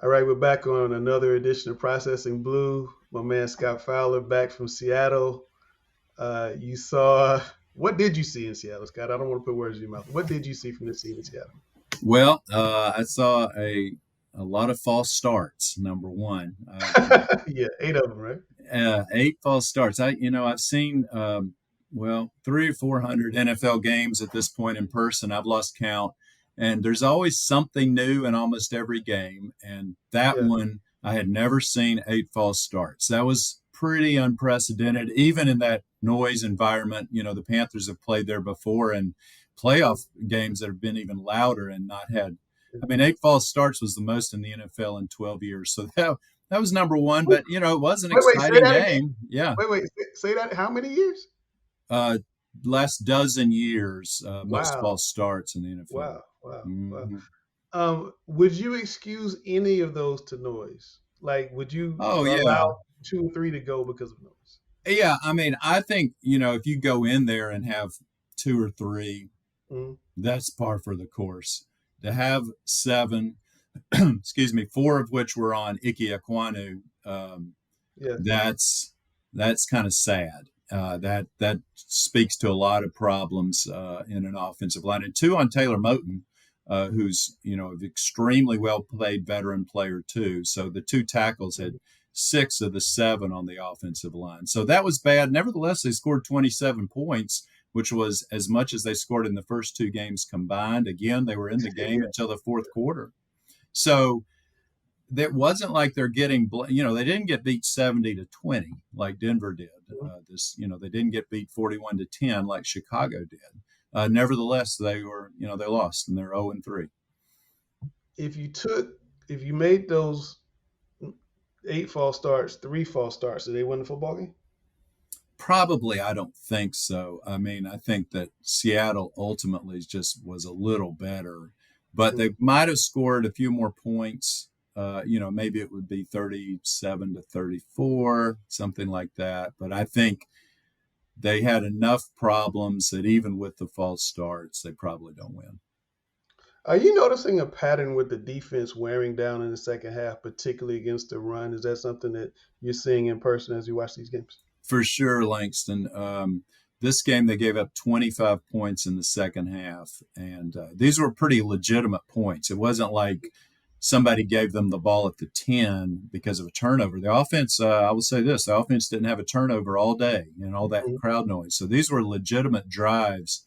All right, we're back on another edition of Processing Blue. My man Scott Fowler back from Seattle. You saw what did you see in Seattle, Scott? I don't want to put words in your mouth. What did you see from the scene in Seattle? Well, I saw a lot of false starts. Number one, Yeah, 8 of them, right? eight false starts. I've seen three or 400 NFL games at this point in person. I've lost count, and there's always something new in almost every game. And that Yeah. one, I had never seen eight false starts. That was pretty unprecedented, even in that noise environment. The Panthers have played there before, and playoff games that have been even louder and not had. I mean, eight false starts was the most in the NFL in 12 years. So that was number one, but it was an Wait, say exciting that again. game. Yeah. Say that. How many years? Uh, Last dozen years, most Wow, false starts in the NFL. wow. Hmm. Would you excuse any of those to noise? Like, would you Oh allow yeah, 2 or 3 to go because of noise? yeah. I mean, I think if you go in there and have two or three, Mhm. that's par for the course. To have seven, excuse me, four of which were on Ike Ekwonu, Yeah. that's kind of sad. That speaks to a lot of problems in an offensive line, and two on Taylor Moton, who's an extremely well played veteran player too. So the two tackles had 6 of the 7 on the offensive line. So that was bad. Nevertheless, they scored 27 points, which was as much as they scored in the first two games combined. Again, they were in the game Yeah. until the fourth quarter. So that wasn't like they're getting, they didn't get beat 70-20 like Denver did. They didn't get beat 41-10 like Chicago did. Nevertheless, they lost and they're 0-3. If you took, if you made those 8 false starts, 3 false starts, did they win the football game? Probably, I don't think so. I mean, I think that Seattle ultimately just was a little better, but they Mm. might have scored a few more points. Maybe it would be 37-34, something like that. But I think they had enough problems that even with the false starts, they probably don't win. Are you noticing a pattern with the defense wearing down in the second half, particularly against the run? Is that something that you're seeing in person as you watch these games? For sure, Langston. This game, they gave up 25 points in the second half, and these were pretty legitimate points. It wasn't like somebody gave them the ball at the 10 because of a turnover. The offense, I will say this, the offense didn't have a turnover all day and all that Mhm. crowd noise. So these were legitimate drives,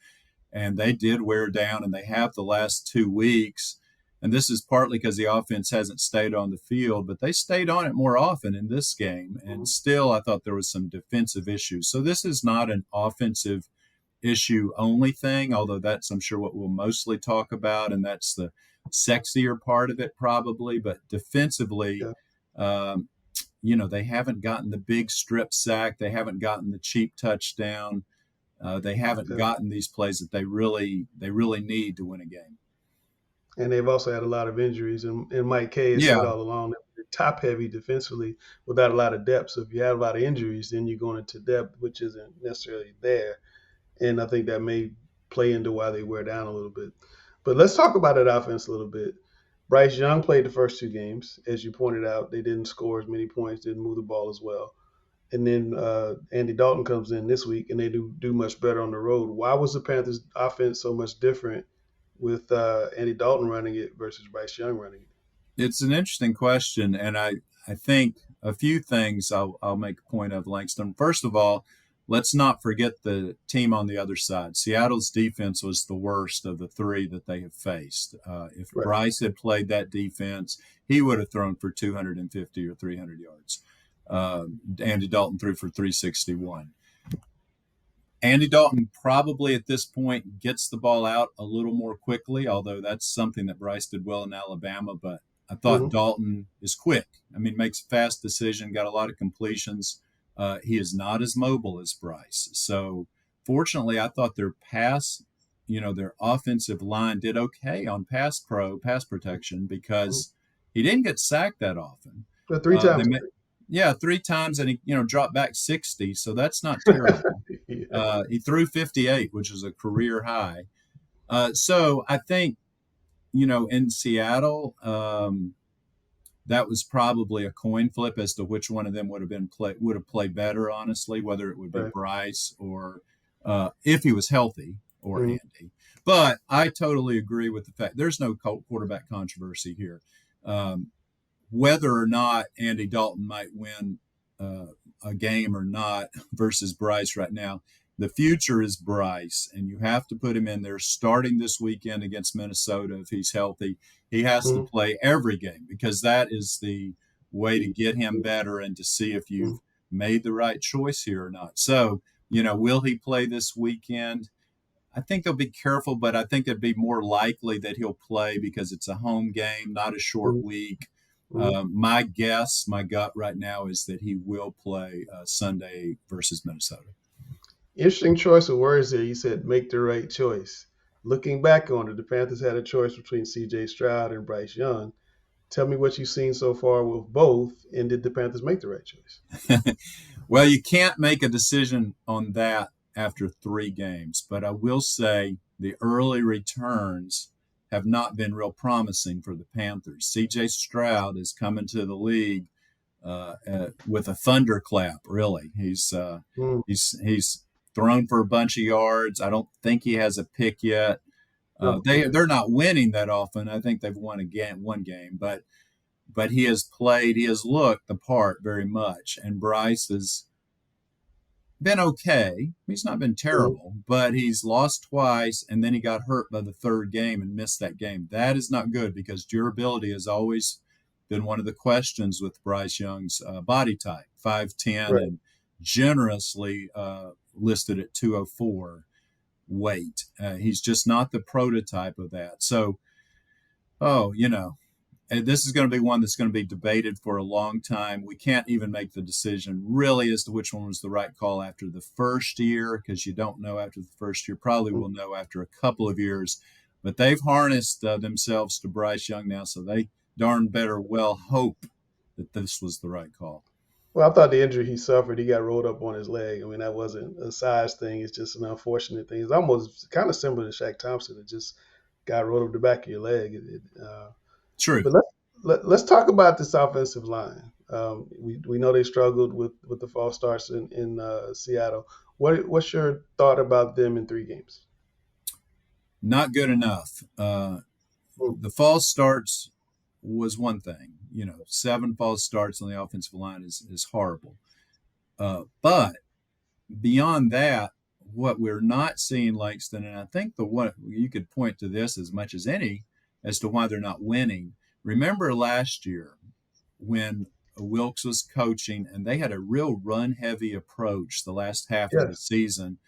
and they did wear down, and they have the last 2 weeks. And this is partly because the offense hasn't stayed on the field, but they stayed on it more often in this game. And still, I thought there was some defensive issues. So this is not an offensive issue only thing, although that's, I'm sure, what we'll mostly talk about. And that's the sexier part of it, probably. But defensively, Yeah, um, they haven't gotten the big strip sack, they haven't gotten the cheap touchdown. They haven't yeah. gotten these plays that they really need to win a game. And they've also had a lot of injuries. And Mike Kay has said Yeah, all along that they're top heavy defensively without a lot of depth. So if you have a lot of injuries, then you're going into depth, which isn't necessarily there. And I think that may play into why they wear down a little bit. But let's talk about that offense a little bit. Bryce Young played the first 2 games. As you pointed out, they didn't score as many points, didn't move the ball as well. And then Andy Dalton comes in this week, and they do much better on the road. Why was the Panthers' offense so much different with Andy Dalton running it versus Bryce Young running it? it's an interesting question, and I think a few things I'll make a point of, Langston. First of all, let's not forget the team on the other side. Seattle's defense was the worst of the three that they have faced. If Right. Bryce had played that defense, he would have thrown for 250 or 300 yards. Andy Dalton threw for 361. Andy Dalton probably at this point gets the ball out a little more quickly, although that's something that Bryce did well in Alabama. But I thought Mm-hmm. Dalton is quick. I mean, makes a fast decision, got a lot of completions. He is not as mobile as Bryce. So fortunately, I thought their offensive line did okay on pass protection Mm-hmm. because he didn't get sacked that often. But three They times, ma- yeah, 3 times, and he dropped back 60, so that's not terrible. yeah. He threw 58, which is a career high. So I think, in Seattle, that was probably a coin flip as to which one of them would have played better, honestly, whether it would be Right. Bryce or if he was healthy or Mm-hmm. Andy. But I totally agree with the fact there's no quarterback controversy here. Um, Whether or not Andy Dalton might win uh, a game or not versus Bryce right now, the future is Bryce, and you have to put him in there starting this weekend against Minnesota if he's healthy. He has to Mm-hmm. play every game because that is the way to get him better and to see if Mm-hmm. you've made the right choice here or not. So, will he play this weekend? I think they'll be careful, but I think it'd be more likely that he'll play because it's a home game, not a short week. Mm-hmm. My guess, my gut right now is that he will play Sunday versus Minnesota. Interesting choice of words there. You said make the right choice. Looking back on it, the Panthers had a choice between C.J. Stroud and Bryce Young. Tell me what you've seen so far with both, and did the Panthers make the right choice? Well, you can't make a decision on that after 3 games, but I will say the early returns have not been real promising for the Panthers. C.J. Stroud is coming to the league with a thunderclap. Really, Mm, he's thrown for a bunch of yards. I don't think he has a pick yet. no, okay. They're not winning that often. I think they've won one game, but he has played. He has looked the part very much, and Bryce has been okay. He's not been Mm, terrible, but he's lost twice, and then he got hurt by the third game and missed that game. That is not good because durability has always been one of the questions with Bryce Young's body type, 5'10", right. and generously listed at 204 weight. He's just not the prototype of that. So, oh, and this is going to be one that's going to be debated for a long time. We can't even make the decision really as to which one was the right call after the first year, because you don't know after the first year. Probably Mm. will know after a couple of years. But they've harnessed themselves to Bryce Young now, so they darn better well hope that this was the right call. Well, I thought the injury he suffered, he got rolled up on his leg. I mean, that wasn't a size thing. It's just an unfortunate thing. It's almost kind of similar to Shaq Thompson. It just got rolled up the back of your leg. True. But let's talk about this offensive line. We know they struggled with the false starts in Seattle. What's your thought about them in 3 games? Not good enough. Mm, The false starts was one thing. 7 false starts on the offensive line is horrible. But beyond that, what we're not seeing, Langston, and I think the one you could point to this as much as any as to why they're not winning. Remember last year when Wilkes was coaching and they had a real run heavy approach the last half of the yes. season,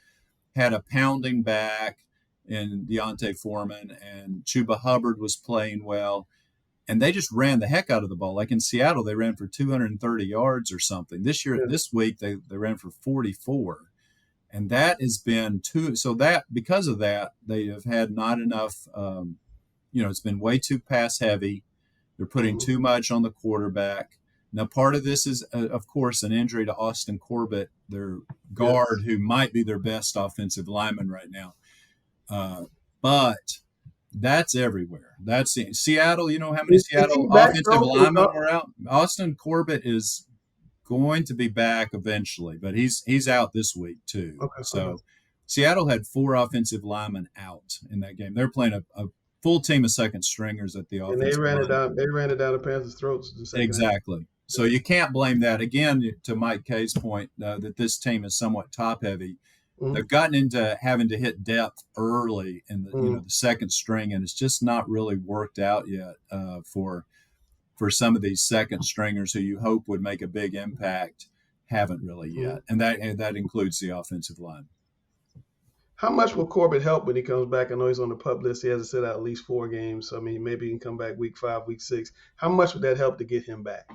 had a pounding back in Deontay Foreman, and Chuba Hubbard was playing well. And they just ran the heck out of the ball. Like in Seattle, they ran for 230 yards or something. Yeah. This week, they ran for 44. And that has been too, so that because of that, they have had not enough, it's been way too pass heavy. They're putting Mhm. too much on the quarterback. Now, part of this is, of course, an injury to Austin Corbett, their guard, Yes. who might be their best offensive lineman right now. But that's everywhere. That's in Seattle. You know how many Is Seattle he back offensive though? linemen were out? Austin Corbett is going to be back eventually, but he's out this week too. Okay. Okay. So Seattle had 4 offensive linemen out in that game. They're playing a full team of second stringers at the And they offensive ran it line. down. They ran it down the Panthers' throats in the second half. Exactly. So you can't blame that. Again, to Mike Kay's point, that this team is somewhat top heavy. Mm-hmm. They've gotten into having to hit depth early in the Mm-hmm. the second string, and it's just not really worked out yet for some of these second stringers who you hope would make a big impact. Haven't really Mm-hmm. yet, and that includes the offensive line. How much will Corbett help when he comes back? I know he's on the pup list. He has to sit out at least 4 games. So, I mean, maybe he can come back week 5, week 6. How much would that help to get him back?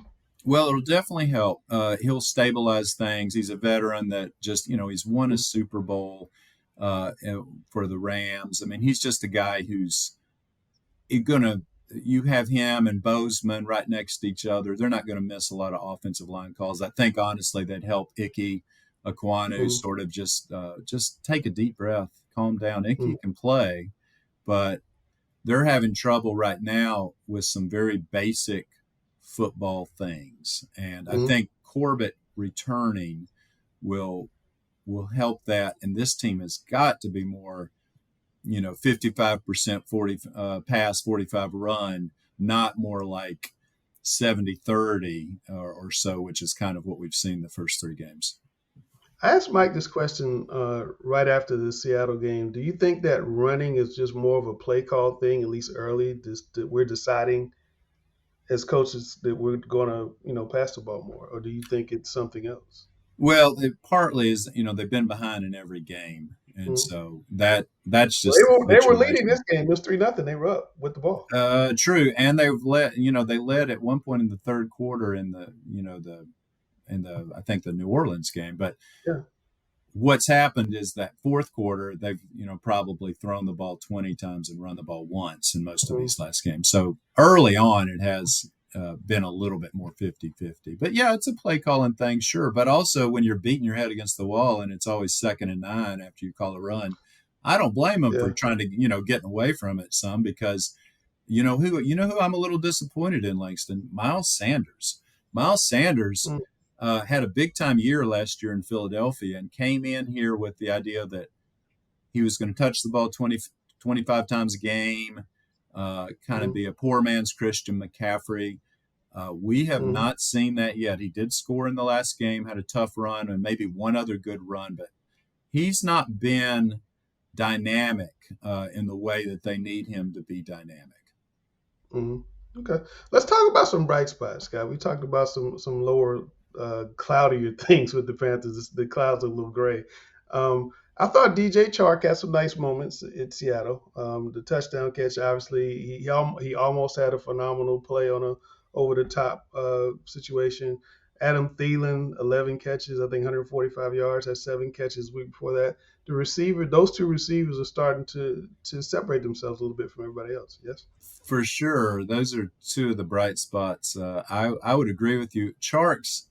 Well, it'll definitely help. He'll stabilize things. He's a veteran that just he's won a Super Bowl for the Rams. I mean, he's just a guy who's gonna. You have him and Bozeman right next to each other. They're not going to miss a lot of offensive line calls. I think honestly that help Icky Aquanu Mm-hmm. sort of just take a deep breath, calm down. Mm-hmm. Icky can play, but they're having trouble right now with some very basic football things. And I Mm-hmm. think Corbett returning will help that. And this team has got to be more, 55% 40 pass, 45 run, not more like 70-30 or so, which is kind of what we've seen the first three games. I asked Mike this question right after the Seattle game. Do you think that running is just more of a play call thing, at least early? Just that we're deciding as coaches that we're going to, pass the ball more, or do you think it's something else? Well, it partly is, they've been behind in every game. And Mm. so that's Well, just the they were leading situation. this game. It was 3-0. They were up with the ball. True. And they led at one point in the third quarter in I think the New Orleans game. But Yeah. what's happened is that fourth quarter, they've, probably thrown the ball 20 times and run the ball once in most of Mm. these last games. So early on, it has been a little bit more 50-50. But yeah, it's a play calling thing, sure. But also when you're beating your head against the wall and it's always 2nd and 9 after you call a run, I don't blame them for Yeah. trying to, getting away from it some because you know who I'm a little disappointed in, Langston? Miles Sanders. Miles Sanders Mm. had a big time year last year in Philadelphia and came in here with the idea that he was going to touch the ball 20, 25 times a game, kind of Mm. be a poor man's Christian McCaffrey. We have Mm. not seen that yet. He did score in the last game, had a tough run, and maybe one other good run, but he's not been dynamic in the way that they need him to be dynamic. Mm. Okay. Let's talk about some bright spots, Scott. We talked about some lower, cloudier things with the Panthers. The clouds are a little gray. I thought DJ Chark had some nice moments in Seattle. The touchdown catch, obviously, he almost had a phenomenal play on a over the top situation. Adam Thielen, 11 catches, I think 145 yards, had 7 catches week before that. Those two receivers are starting to separate themselves a little bit from everybody else. Yes. For sure, those are two of the bright spots. I would agree with you. Chark's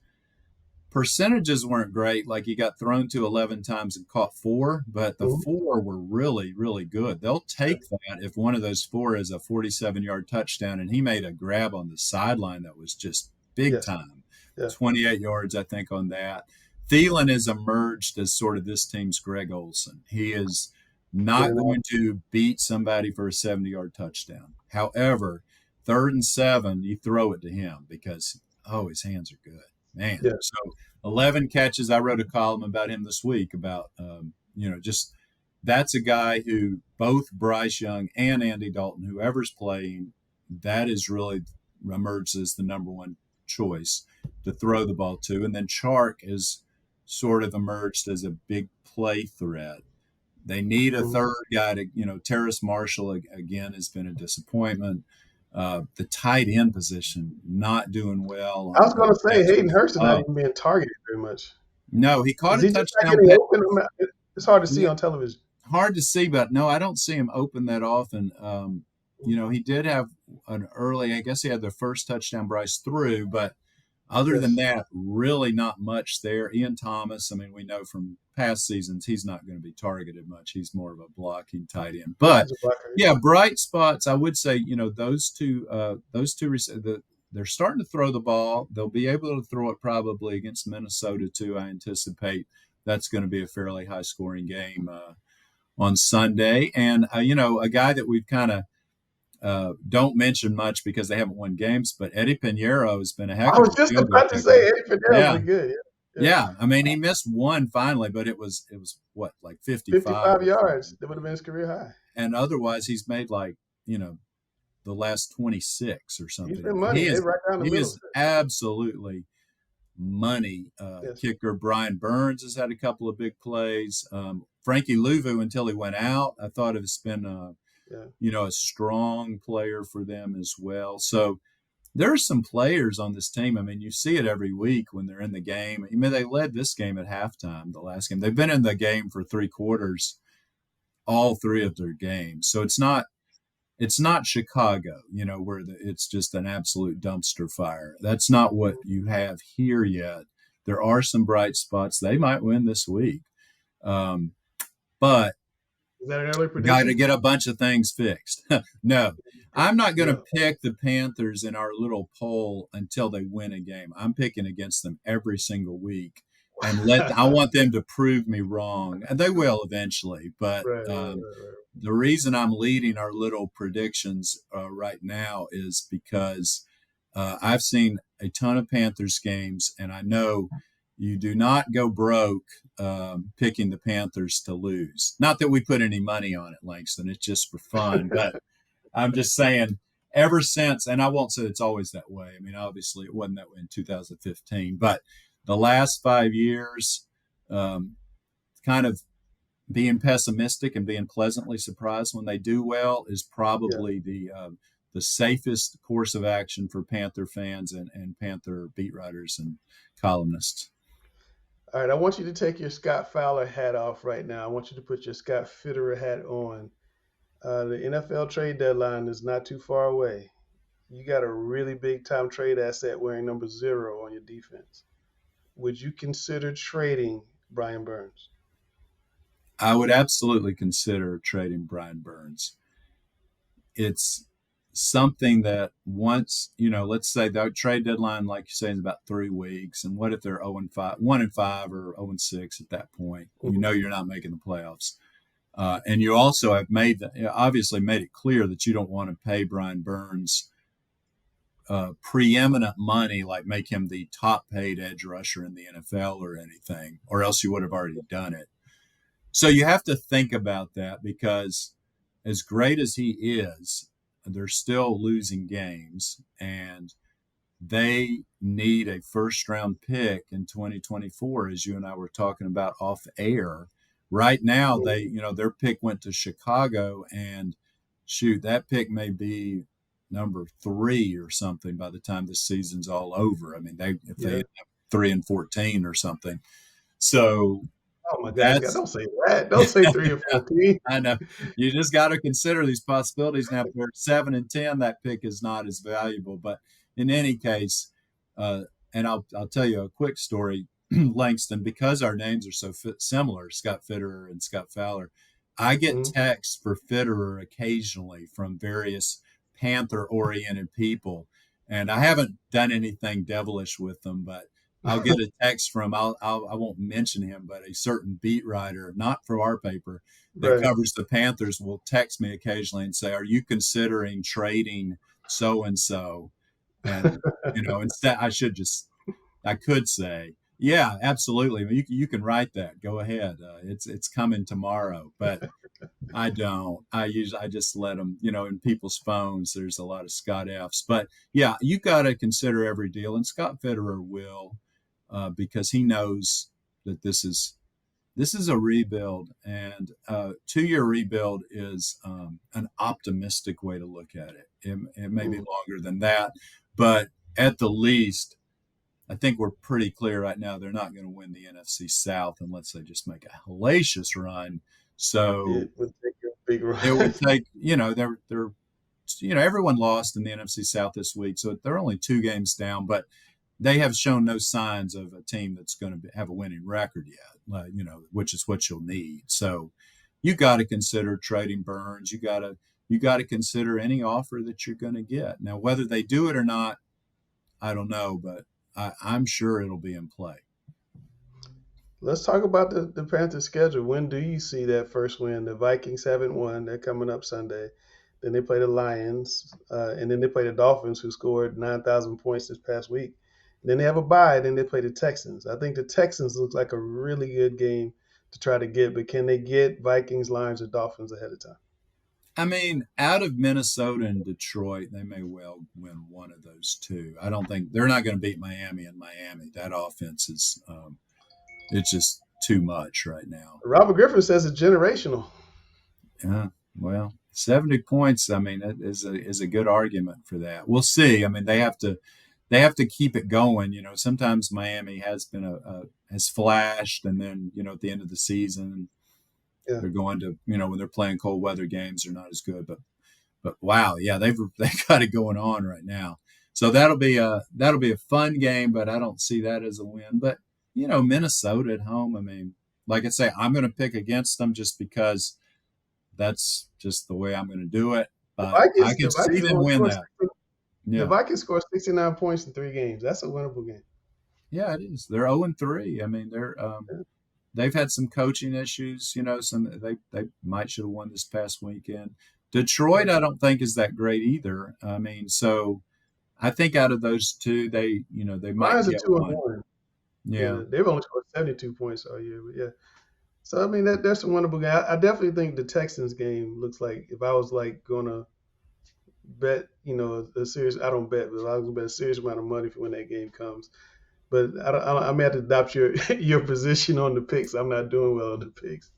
percentages weren't great. Like he got thrown to 11 times and caught 4, but the Mhm. 4 were really, really good. They'll Yeah. take that if one of those 4 is a 47-yard touchdown. And he made a grab on the sideline that was just big Yes. time. Yeah. 28 yards, I think, on that. Thielen has emerged as sort of this team's Greg Olson. He is In not and out. going to beat somebody for a 70-yard touchdown. However, 3rd and 7, you throw it to him because, his hands are good. Man. Yeah. So 11 catches. I wrote a column about him this week about, just that's a guy who both Bryce Young and Andy Dalton, whoever's playing, that is really emerged as the number one choice to throw the ball to. And then Chark is sort of emerged as a big play threat. They need a Mhm. third guy to, Terrace Marshall again has been a disappointment. The tight end position not doing well I on was going to say catches. Hayden Hurst is not Oh even being targeted very much. no, he caught Is a he just not touchdown getting pass. open? It's hard to see Yeah, on television. hard to see, but no, I don't see him open that often. He did have an early. I guess he had the first touchdown Bryce threw, but other than Yes. that, really not much there. Ian Thomas, I mean, we know from past seasons he's not going to be targeted much. He's more of a blocking tight end. But He's a blocker. yeah, bright spots. I would say they're starting to throw the ball. They'll be able to throw it probably against Minnesota too. I anticipate that's going to be a fairly high scoring game on Sunday. And a guy that we've kind of don't mention much because they haven't won games, but Eddie Pinheiro has been a heck I of was a just field goal about to say kicker. Eddie Fidel has Yeah, been good. Yeah. Yeah. yeah. I mean, he missed one finally, but it was what, like 55 55 or yards. something. That would have been his career high. And otherwise, he's made like the last 26 or He's something. I been mean, money. They right down the he middle. is absolutely money Yes. kicker. Brian Burns has had a couple of big plays. Frankie Louvu, until he went out, I thought it's been Yeah. a strong player for them as well. So there are some players on this team. I mean, you see it every week when they're in the game. I mean, they led this game at halftime, the last game. They've been in the game for 3 quarters, all 3 of their games. So it's not Chicago, where it's just an absolute dumpster fire. That's not what you have here yet. There are some bright spots. They might win this week. But Is that an early got to prediction? get a bunch of things fixed. No, I'm not going to Yeah. pick the Panthers in our little poll until they win a game. I'm picking against them every single week, and I want them to prove me wrong, and they will eventually. But Right, right, right, the reason I'm leading our little predictions right now is because I've seen a ton of Panthers games, and I know you do not go broke picking the Panthers to lose. Not that we put any money on it, Langston. It's just for fun. But I'm just saying, ever since, and I won't say it's always that way. I mean, obviously, it wasn't that way in 2015, but the last 5 years, um, kind of being pessimistic and being pleasantly surprised when they do well is yeah. probably the safest course of action for Panther fans and Panther beat writers and columnists. All right, I want you to take your Scott Fowler hat off right now. I want you to put your Scott Fitterer hat on. The NFL trade deadline is not too far away. You got a really big time trade asset wearing number 0 on your defense. Would you consider trading Brian Burns? I would absolutely consider trading Brian Burns. It's something that once, let's say the trade deadline, like you say, is about 3 weeks. And what if they're 0-5, 1-5 or 0-6 at that point? Mhm. You're not making the playoffs. And you also have obviously made it clear that you don't want to pay Brian Burns preeminent money, like make him the top paid edge rusher in the NFL or anything, or else you would have already done it. So you have to think about that because as great as he is, they're still losing games and they need a first round pick in 2024, as you and I were talking about off air. Right now, their pick went to Chicago, and shoot, that pick may be number 3 or something by the time the season's all over. I mean, if they Yeah. end up 3-14 or something. So Oh my gosh, God, that's don't say that. Don't say 3 or 14. I know. You just got to consider these possibilities. Now, if they're 7-10, that pick is not as valuable. But in any case, uh, and I'll tell you a quick story, Langston, because our names are so similar, Scott Fitterer and Scott Fowler. I get Mhm. texts for Fitterer occasionally from various Panther-oriented people, and I haven't done anything devilish with them, but I'll get a text from I won't mention him, but a certain beat writer, not from our paper, that Right. covers the Panthers will text me occasionally and say, "Are you considering trading so and so?" And instead I could say, "Yeah, absolutely. You can write that. Go ahead. It's coming tomorrow." But I don't. I just let them. In people's phones, there's a lot of Scott F's. But yeah, you got to consider every deal, and Scott Fitterer will, because he knows that this is a rebuild, and 2-year rebuild is an optimistic way to look at it. It may be Mhm. longer than that, but at the least, I think we're pretty clear right now they're not going to win the NFC South unless they just make a hellacious run. So It would take a big it would run. take, they're everyone lost in the NFC South this week, so they're only 2 games down, but they have shown no signs of a team that's going to have a winning record yet, which is what you'll need. So you got to consider trading Burns. You got to consider any offer that you're going to get. Now, whether they do it or not, I don't know, but I'm sure it'll be in play. Let's talk about the Panthers' schedule. When do you see that first win? The Vikings haven't won. They're coming up Sunday. Then they play the Lions, and then they play the Dolphins, who scored 9,000 points this past week. Then they have a bye. Then they play the Texans. I think the Texans look like a really good game to try to get, but can they get Vikings, Lions, or Dolphins ahead of time? I mean, out of Minnesota and Detroit, they may well win one of those two. I don't think they're not going to beat Miami in Miami. That offense is it's just too much right now. Robert Griffin says it's generational. Yeah, well, 70 points. I mean, that is a good argument for that. We'll see. I mean, they have to keep it going. Sometimes Miami has been has flashed, and then at the end of the season Yeah. they're going to when they're playing cold weather games they're not as good. But wow, yeah, they've got it going on right now. So that'll be a fun game, but I don't see that as a win. But Minnesota at home. I mean, like I say, I'm going to pick against them just because that's just the way I'm going to do it. I can The see Vikings them gonna win score that. the Yeah. Vikings score 69 points in 3 games. That's a winnable game. Yeah, it is. They're 0-3. I mean, they've had some coaching issues. Some they might should have won this past weekend. Detroit, I don't think is that great either. I mean, so I think out of those two, they might Lions are get 2 and one. 1. Yeah. Yeah, they've only scored 72 points all year. But yeah, so I mean that's a winnable game. I definitely think the Texans game looks like if I was like gonna bet, a serious. I don't bet, but if I was gonna bet a serious amount of money for when that game comes. But I may have to adopt your your position on the picks. I'm not doing well on the picks,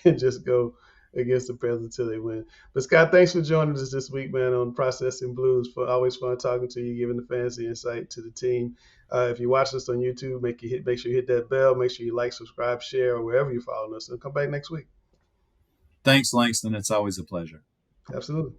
and just go against the Panthers until they win. But Scott, thanks for joining us this week, man, on Processing Blues. For always fun talking to you, giving the fans the insight to the team. If you watch us on YouTube, make sure you hit that bell. Make sure you like, subscribe, share, or wherever you're following us. And come back next week. Thanks, Langston. It's always a pleasure. Absolutely.